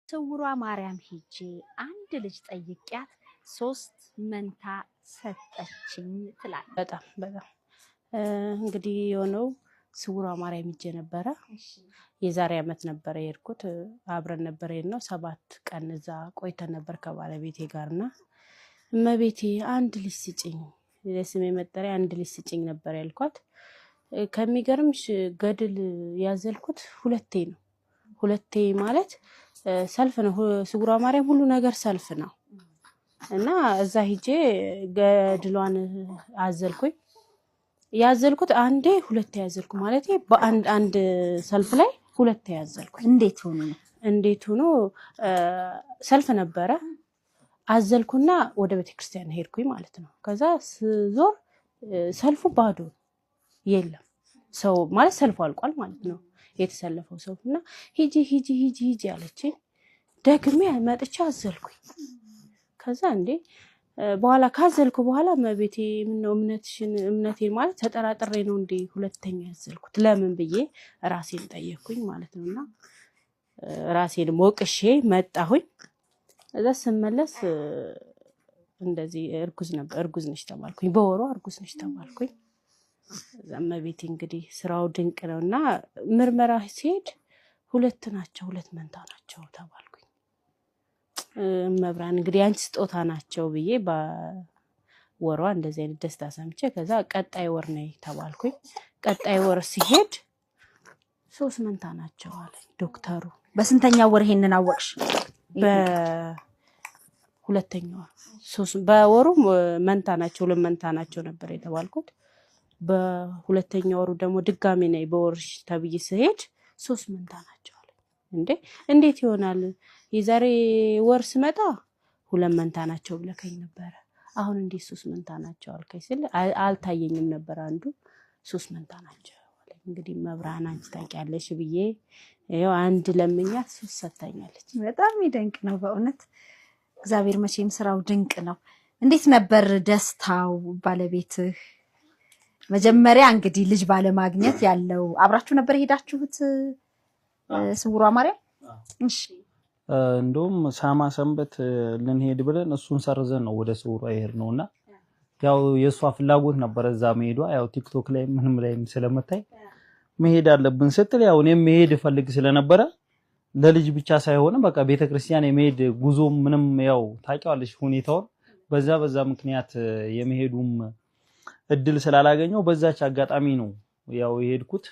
ስውሯ ማርያም ሄጄ አንድ ልጅ ጠይቂያት 3 መንታ ሰጠችኝ ትላለች። በጣም እንግዲህ የሆነው ስውሯ ማርያም ሄጄ ነበረ። የዛሬ አመት ነበረ የሄድኩት። አብረን ነበር የሄድነው። 7 ቀን እዛ ቆይተን ነበር ከባለቤቴ ጋርና እመቤቴ አንድ ልጅ ስጭኝ፣ ለስሜ መጠሪያ አንድ ልጅ ስጭኝ ነበር ያልኳት። ከሚገርምሽ ገድል ያዘልኩት 2 ነው። 2 ማለት ሰልፍ ነው። ስውሯ ማርያም ሁሉ ነገር ሰልፍ ነው እና እዛ ሄጄ ገድሏን አዘልኩኝ። ያዘልኩት አንዴ 2 ያዘልኩ ማለት በአንድ ሰልፍ ላይ 2 ያዘልኩኝ። እንዴት ሆኖ ሰልፍ ነበረ። አዘልኩና ወደ ቤተክርስቲያን ሄድኩኝ ማለት ነው። ከዛ ዞር ሰልፉ ባዶ የለም ሰው ማለት ሰልፉ አልቋል ማለት ነው። የተሰለፈው ሰውና ሂጂ አለችኝ። ደግሜ መጥቻ አዘልኩኝ። ከዛ እንዴ በኋላ ካዘልኩ በኋላ መቤቴ ምነው እምነቴን ማለት ተጠራጥሬ ነው እንዴ ሁለተኛ ያዘልኩት ለምን ብዬ ራሴን ጠየቅኩኝ ማለት ነውና ራሴን ሞቅሼ መጣሁኝ። እዛ ስመለስ እንደዚህ እርጉዝ ነሽ ተባልኩኝ። በወሯ እርጉዝ ነሽ ተባልኩኝ። እመቤቴ እንግዲህ ስራው ድንቅ ነውና ምርመራ ሲሄድ 2 ናቸው 2 መንታ ናቸው ተባልኩኝ። መብራን እንግዲህ አንቺ ስጦታ ናቸው ብዬ በወሯ እንደዚህ አይነት ደስታ ሰምቼ ከዛ ቀጣይ ወር ነይ ተባልኩኝ። ቀጣይ ወር ሲሄድ 3 መንታ ናቸው አለኝ ዶክተሩ። በስንተኛው ወር ይሄንን አወቅሽ? በሁለተኛው ወር በወሩ መንታ ናቸው 2 መንታ ናቸው ነበር የተባልኩት። በሁለተኛው ወሩ ደግሞ ድጋሚ ነይ በወርሽ ተብዬ ስሄድ 3 መንታ ናቸው አለኝ። እንዴት ይሆናል? የዛሬ ወር ስመጣ 2 መንታ ናቸው ብለከኝ ነበር። አሁን እንዴት 3 መንታ ናቸው አልከኝ ስል አልታየኝም ነበር። አንዱ 3 መንታ ናቸው አለኝ። እንግዲህ መብራን አንቺ ታውቂያለሽ ብዬ ያው አንድ ለምኛት 3 ሰጣኛለች። በጣም ይደንቅ ነው በእውነት። እግዚአብሔር መቼም ስራው ድንቅ ነው። እንዴት ነበር ደስታው? ባለቤትህ መጀመሪያ እንግዲህ ልጅ ባለማግኘት ያለው አብራችሁ ነበር ሄዳችሁት ስውሯ ማርያም? እሺ እንደውም ሳማ ሰንበት ልንሄድ ብለን እሱን ሰርዘን ነው ወደ ስውሯ የሄድነውና ያው የሷ ፍላጎት ነበር እዛ መሄዷ። ያው ቲክቶክ ላይ ምንም ላይ ስለመታይ መሄድ አለብን ስትል ያው እኔም መሄድ ፈልግ ስለነበረ ለልጅ ብቻ ሳይሆን በቃ ቤተክርስቲያን የመሄድ ጉዞ ምንም ያው ታውቂዋለሽ ሁኔታው በዛ ምክንያት የመሄዱም እድል ስላላገኘው በዛች አጋጣሚ ነው ያው የሄድኩት።